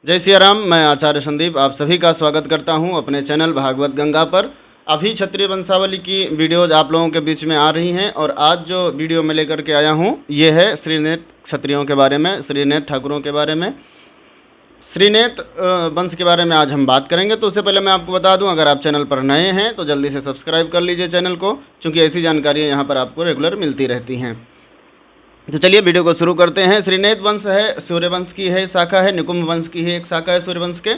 जय सिया राम। मैं आचार्य संदीप आप सभी का स्वागत करता हूं अपने चैनल भागवत गंगा पर। अभी क्षत्रिय वंशावली की वीडियोज़ आप लोगों के बीच में आ रही हैं और आज जो वीडियो मैं लेकर के आया हूं ये है श्रीनेत क्षत्रियों के बारे में, श्रीनेत ठाकुरों के बारे में, श्रीनेत वंश के बारे में आज हम बात करेंगे। तो उससे पहले मैं आपको बता दूं, अगर आप चैनल पर नए हैं तो जल्दी से सब्सक्राइब कर लीजिए चैनल को, क्योंकि ऐसी जानकारियाँ यहाँ पर आपको रेगुलर मिलती रहती हैं। तो चलिए वीडियो को शुरू करते हैं। श्रीनेत वंश है, सूर्यवंश की है शाखा है, निकुंभ वंश की है एक शाखा है सूर्यवंश के,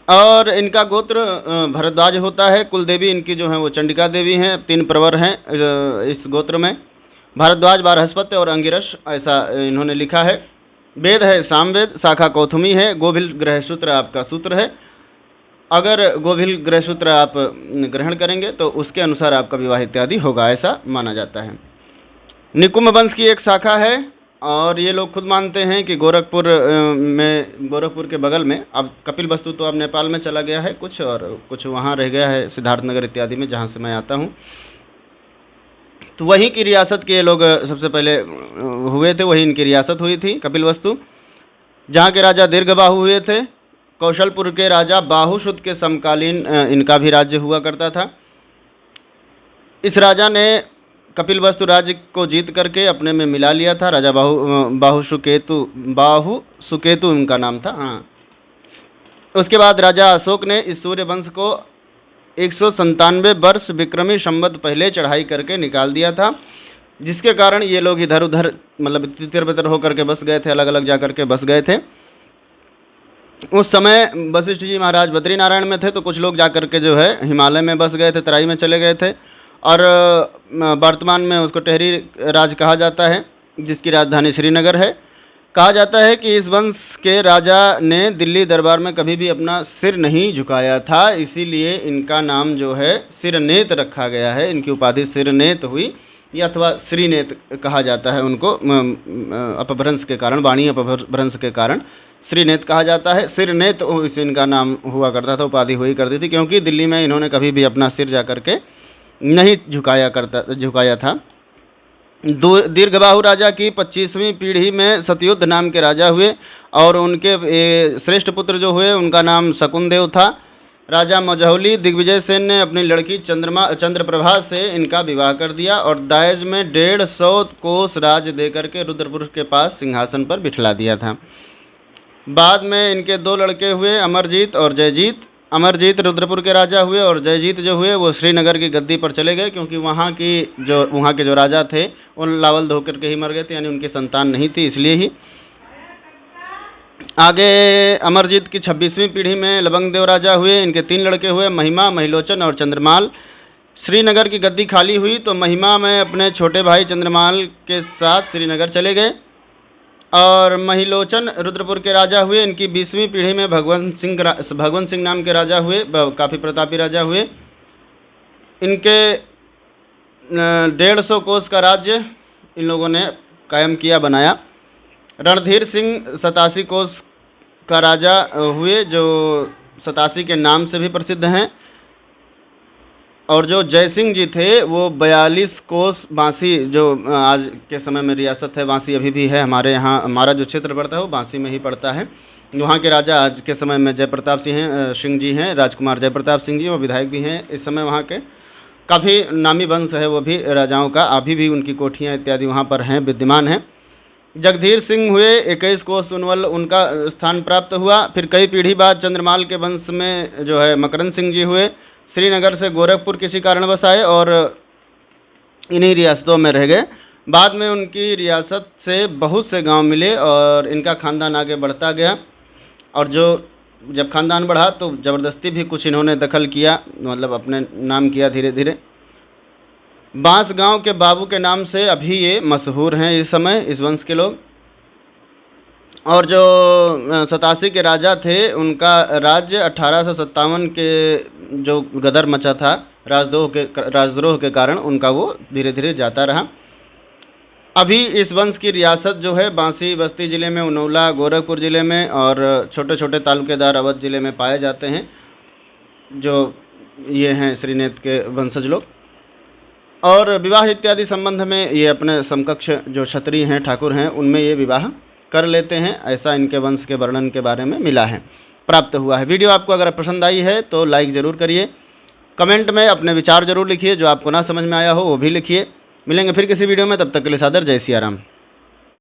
और इनका गोत्र भरद्वाज होता है। कुल देवी इनकी जो है वो चंडिका देवी हैं। 3 प्रवर हैं इस गोत्र में, भारद्वाज, बारहस्पत्य और अंगिरस, ऐसा इन्होंने लिखा है। वेद है सामवेद, शाखा कौथुमी है, गोभिल ग्रहसूत्र आपका सूत्र है। अगर गोभिल ग्रहसूत्र आप ग्रहण करेंगे तो उसके अनुसार आपका विवाह इत्यादि होगा, ऐसा माना जाता है। निकुंभ वंश की एक शाखा है और ये लोग खुद मानते हैं कि गोरखपुर के बगल में, अब कपिलवस्तु तो अब नेपाल में चला गया है कुछ, और कुछ वहाँ रह गया है सिद्धार्थनगर इत्यादि में, जहाँ से मैं आता हूँ। तो वहीं की रियासत के ये लोग सबसे पहले हुए थे, वही इनकी रियासत हुई थी कपिलवस्तु, जहाँ के राजा दीर्घबाहु हुए थे। कौशलपुर के राजा बाहुशुत के समकालीन इनका भी राज्य हुआ करता था। इस राजा ने कपिलवस्तु राज्य को जीत करके अपने में मिला लिया था। राजा बाहु सुकेतु उनका नाम था। हाँ, उसके बाद राजा अशोक ने इस सूर्यवंश को 197 वर्ष विक्रमी संवत पहले चढ़ाई करके निकाल दिया था, जिसके कारण ये लोग इधर उधर मतलब तितर बितर होकर के बस गए थे, अलग अलग जा कर के बस गए थे। उस समय वशिष्ठ जी महाराज बद्रीनारायण में थे, तो कुछ लोग जा कर के जो है हिमालय में बस गए थे, तराई में चले गए थे, और वर्तमान में उसको टेहरी राज कहा जाता है, जिसकी राजधानी श्रीनगर है। कहा जाता है कि इस वंश के राजा ने दिल्ली दरबार में कभी भी अपना सिर नहीं झुकाया था, इसीलिए इनका नाम जो है सिरनेत रखा गया है। इनकी उपाधि सिरनेत हुई, या अथवा श्रीनेत कहा जाता है उनको, अपभ्रंश के कारण, वाणी अपभ्रंश के कारण श्रीनेत कहा जाता है। सिरनेत इस इनका नाम हुआ करता था, उपाधि हुई करती थी, क्योंकि दिल्ली में इन्होंने कभी भी अपना सिर जा कर के नहीं झुकाया था। दीर्घबाहु राजा की 25वीं पीढ़ी में सतयुद्ध नाम के राजा हुए, और उनके श्रेष्ठ पुत्र जो हुए उनका नाम शकुनदेव था। राजा मझौली दिग्विजय सेन ने अपनी लड़की चंद्रप्रभा से इनका विवाह कर दिया और दायज में 150 कोस राज देकर के रुद्रपुर के पास सिंहासन पर बिठला दिया था। बाद में इनके 2 लड़के हुए, अमरजीत और जयजीत। अमरजीत रुद्रपुर के राजा हुए और जयजीत जो हुए वो श्रीनगर की गद्दी पर चले गए, क्योंकि वहाँ के जो राजा थे वो लावल धोकर के ही मर गए थे, यानी उनकी संतान नहीं थी, इसलिए ही। आगे अमरजीत की 26वीं पीढ़ी में लवंगदेव राजा हुए। इनके 3 लड़के हुए, महिमा, महिलोचन और चंद्रमाल। श्रीनगर की गद्दी खाली हुई तो महिमा में अपने छोटे भाई चंद्रमाल के साथ श्रीनगर चले गए, और महिलोचन रुद्रपुर के राजा हुए। इनकी 20वीं पीढ़ी में भगवंत सिंह नाम के राजा हुए, काफ़ी प्रतापी राजा हुए। इनके 150 कोस का राज्य इन लोगों ने कायम किया, बनाया। रणधीर सिंह 87 कोस का राजा हुए, जो 87 के नाम से भी प्रसिद्ध हैं। और जो जयसिंह जी थे वो 42 कोस, बांसी जो आज के समय में रियासत है, बांसी अभी भी है हमारे यहाँ, हमारा जो क्षेत्र पड़ता है वो बांसी में ही पड़ता है। वहाँ के राजा आज के समय में जयप्रताप सिंह जी हैं, राजकुमार जयप्रताप सिंह जी, वो विधायक भी हैं इस समय। वहाँ के काफ़ी नामी वंश है वो भी राजाओं का, अभी भी उनकी कोठियाँ इत्यादि वहाँ पर हैं, विद्यमान हैं। जगधीर सिंह हुए, 21 कोस उनवल उनका स्थान प्राप्त हुआ। फिर कई पीढ़ी बाद चंद्रमाल के वंश में जो है मकरंद सिंह जी हुए। श्रीनगर से गोरखपुर किसी कारणवश आए और इन्हीं रियासतों में रह गए। बाद में उनकी रियासत से बहुत से गांव मिले और इनका खानदान आगे बढ़ता गया, और जब खानदान बढ़ा तो ज़बरदस्ती भी कुछ इन्होंने दखल किया, मतलब अपने नाम किया धीरे धीरे। बांस गांव के बाबू के नाम से अभी ये मशहूर हैं इस समय, इस वंश के लोग। और जो 87 के राजा थे उनका राज्य 1857 के जो गदर मचा था राजद्रोह के कारण, उनका वो धीरे धीरे जाता रहा। अभी इस वंश की रियासत जो है बांसी बस्ती ज़िले में, उनौला गोरखपुर ज़िले में, और छोटे छोटे तालुकेदार अवध ज़िले में पाए जाते हैं, जो ये हैं श्रीनेत के वंशज लोग। और विवाह इत्यादि संबंध में ये अपने समकक्ष जो क्षत्रिय हैं, ठाकुर हैं, उनमें ये विवाह कर लेते हैं, ऐसा इनके वंश के वर्णन के बारे में मिला है, प्राप्त हुआ है। वीडियो आपको अगर पसंद आई है तो लाइक ज़रूर करिए, कमेंट में अपने विचार जरूर लिखिए, जो आपको ना समझ में आया हो वो भी लिखिए। मिलेंगे फिर किसी वीडियो में, तब तक के लिए सादर जय सिया राम।